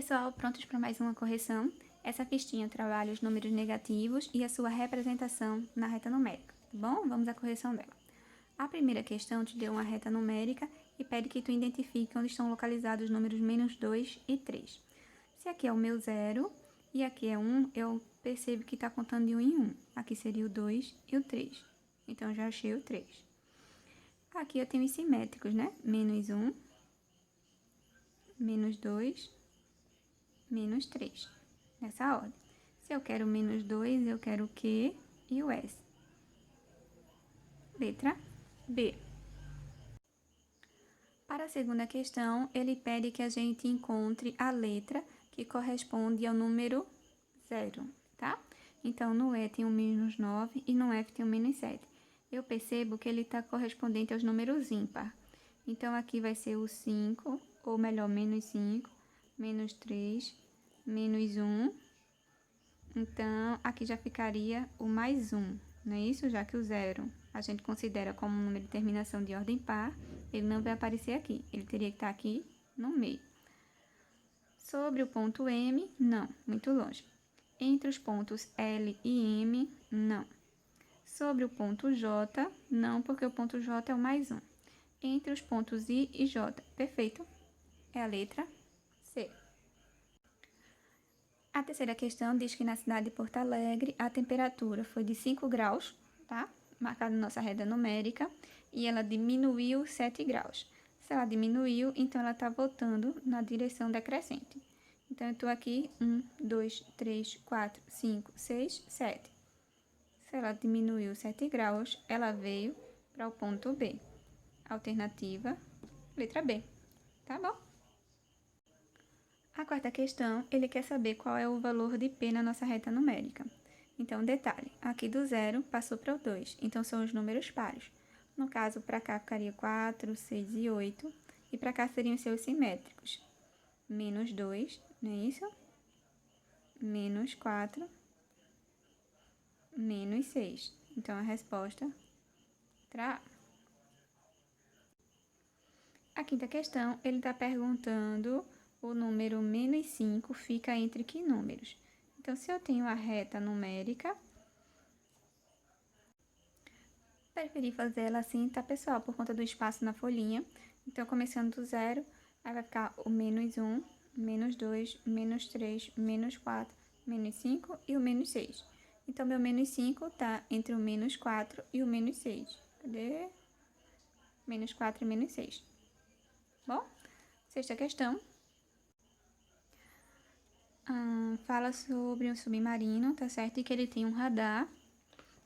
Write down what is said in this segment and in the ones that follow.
pessoal, prontos para mais uma correção? Essa fichinha trabalha os números negativos e a sua representação na reta numérica, tá bom? Vamos à correção dela. A primeira questão te deu uma reta numérica e pede que tu identifique onde estão localizados os números menos 2 e 3. Se aqui é o meu 0 e aqui é 1, eu percebo que está contando de 1 em 1. Aqui seria o 2 e o 3. Então, já achei o 3. Aqui eu tenho os simétricos, né? Menos 1, menos 2, menos 3. Nessa ordem. Se eu quero menos 2, eu quero o Q e o S. Letra B. Para a segunda questão, ele pede que a gente encontre a letra que corresponde ao número 0, tá? Então, no E tem um menos 9 e no F tem um menos 7. Eu percebo que ele está correspondente aos números ímpar. Então, aqui vai ser o 5, ou melhor, menos 5, menos 3, menos 1. Então, aqui já ficaria o mais 1, não é isso? Já que o 0 a gente considera como um número de terminação de ordem par, ele não vai aparecer aqui. Ele teria que estar aqui no meio. Sobre o ponto M, não, muito longe. Entre os pontos L e M, não. Sobre o ponto J, não, porque o ponto J é o mais 1. Entre os pontos I e J, perfeito, é a letra C. A terceira questão diz que na cidade de Porto Alegre a temperatura foi de 5 graus, tá? Marcada na nossa reta numérica, e ela diminuiu 7 graus. Se ela diminuiu, então ela está voltando na direção decrescente. Então, eu estou aqui 1, 2, 3, 4, 5, 6, 7. Se ela diminuiu 7 graus, ela veio para o ponto B. Alternativa, letra B. Tá bom? A quarta questão, ele quer saber qual é o valor de P na nossa reta numérica. Então, detalhe, aqui do 0 passou para o 2, então são os números pares. No caso, para cá ficaria 4, 6 e 8, e para cá seriam seus simétricos. Menos 2, não é isso? Menos 4, menos 6. Então, a resposta será A. A quinta questão, ele está perguntando o número menos 5 fica entre que números? Então, se eu tenho a reta numérica, preferi fazer ela assim, tá, pessoal? Por conta do espaço na folhinha. Então, começando do 0, aí vai ficar o menos 1, menos 2, menos 3, menos 4, menos 5 e o menos 6. Então, meu menos 5 tá entre o menos 4 e o menos 6. Cadê? Menos 4 e menos 6. Bom, sexta questão. Fala sobre um submarino, tá certo? E que ele tem um radar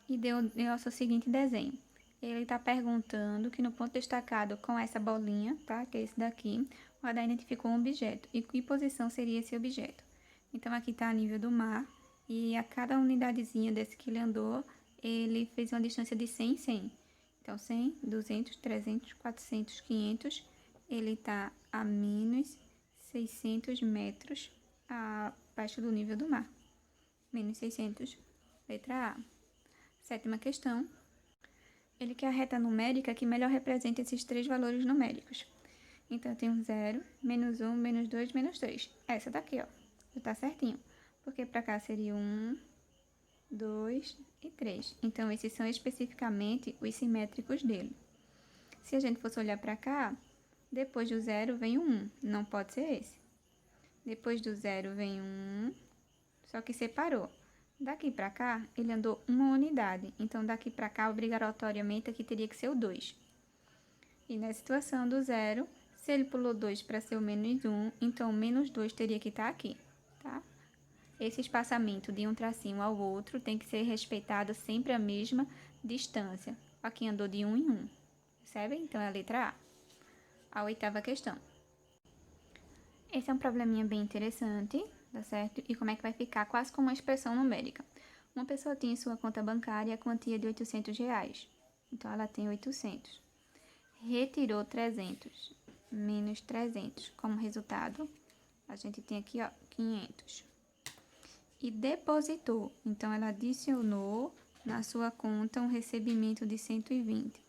e deu o seguinte desenho. Ele está perguntando que no ponto destacado com essa bolinha, tá? Que é esse daqui, o radar identificou um objeto. E que posição seria esse objeto? Então, aqui está a nível do mar. E a cada unidadezinha desse que ele andou, ele fez uma distância de 100 em 100. Então, 100, 200, 300, 400, 500. Ele está a menos 600 metros abaixo do nível do mar. Menos 600, letra A. Sétima questão. Ele quer a reta numérica que melhor representa esses três valores numéricos. Então, eu tenho 0, menos 1, menos 2, menos 3. Essa daqui, ó. Já tá certinho. Porque para cá seria 1, 2 e 3. Então, esses são especificamente os simétricos dele. Se a gente fosse olhar para cá, depois do 0 vem o 1. Não pode ser esse. Depois do 0 vem 1, só que separou. Daqui para cá, ele andou uma unidade. Então, daqui para cá, obrigatoriamente, aqui teria que ser o 2. E na situação do 0, se ele pulou 2 para ser o menos 1, então o menos 2 teria que estar aqui, tá? Esse espaçamento de um tracinho ao outro tem que ser respeitado sempre a mesma distância. Aqui andou de 1 em 1, percebe? Então, é a letra A. A oitava questão. Esse é um probleminha bem interessante, tá certo? E como é que vai ficar? Quase como uma expressão numérica. Uma pessoa tinha em sua conta bancária a quantia de R$800. Então, ela tem 800. Retirou 300 menos 300. Como resultado, a gente tem aqui, ó, 500. E depositou. Então, ela adicionou na sua conta um recebimento de 120.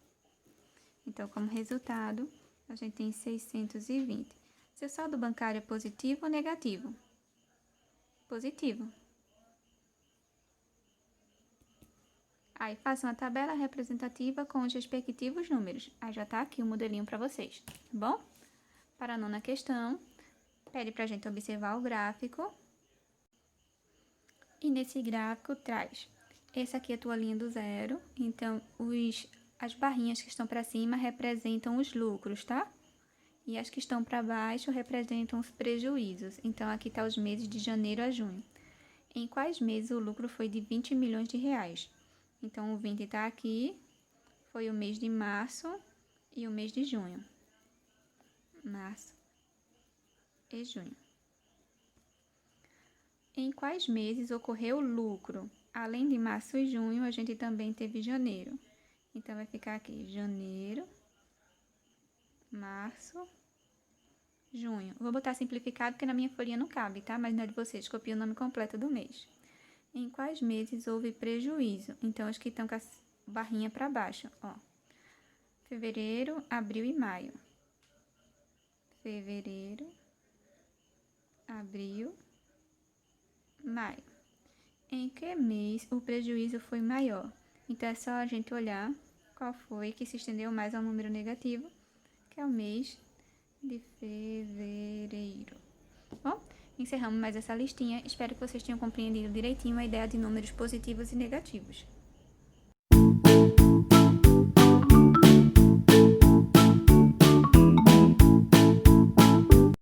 Então, como resultado, a gente tem 620. Seu saldo bancário é positivo ou negativo? Positivo. Aí faça uma tabela representativa com os respectivos números. Aí já tá aqui o modelinho para vocês, tá bom? Para a nona questão, pede para a gente observar o gráfico. E nesse gráfico traz, essa aqui é a tua linha do zero, então as barrinhas que estão para cima representam os lucros, tá? E as que estão para baixo representam os prejuízos. Então, aqui tá os meses de janeiro a junho. Em quais meses o lucro foi de 20 milhões de reais? Então, o 20 está aqui, foi o mês de março e o mês de junho. Março e junho. Em quais meses ocorreu lucro? Além de março e junho, a gente também teve janeiro. Então, vai ficar aqui janeiro, março, junho. Vou botar simplificado porque na minha folhinha não cabe, tá? Mas na de vocês, copia o nome completo do mês. Em quais meses houve prejuízo? Então, os que estão com a barrinha para baixo, ó. Fevereiro, abril e maio. Fevereiro, abril, maio. Em que mês o prejuízo foi maior? Então, é só a gente olhar qual foi que se estendeu mais ao número negativo, que é o mês de fevereiro. Bom, encerramos mais essa listinha. Espero que vocês tenham compreendido direitinho a ideia de números positivos e negativos.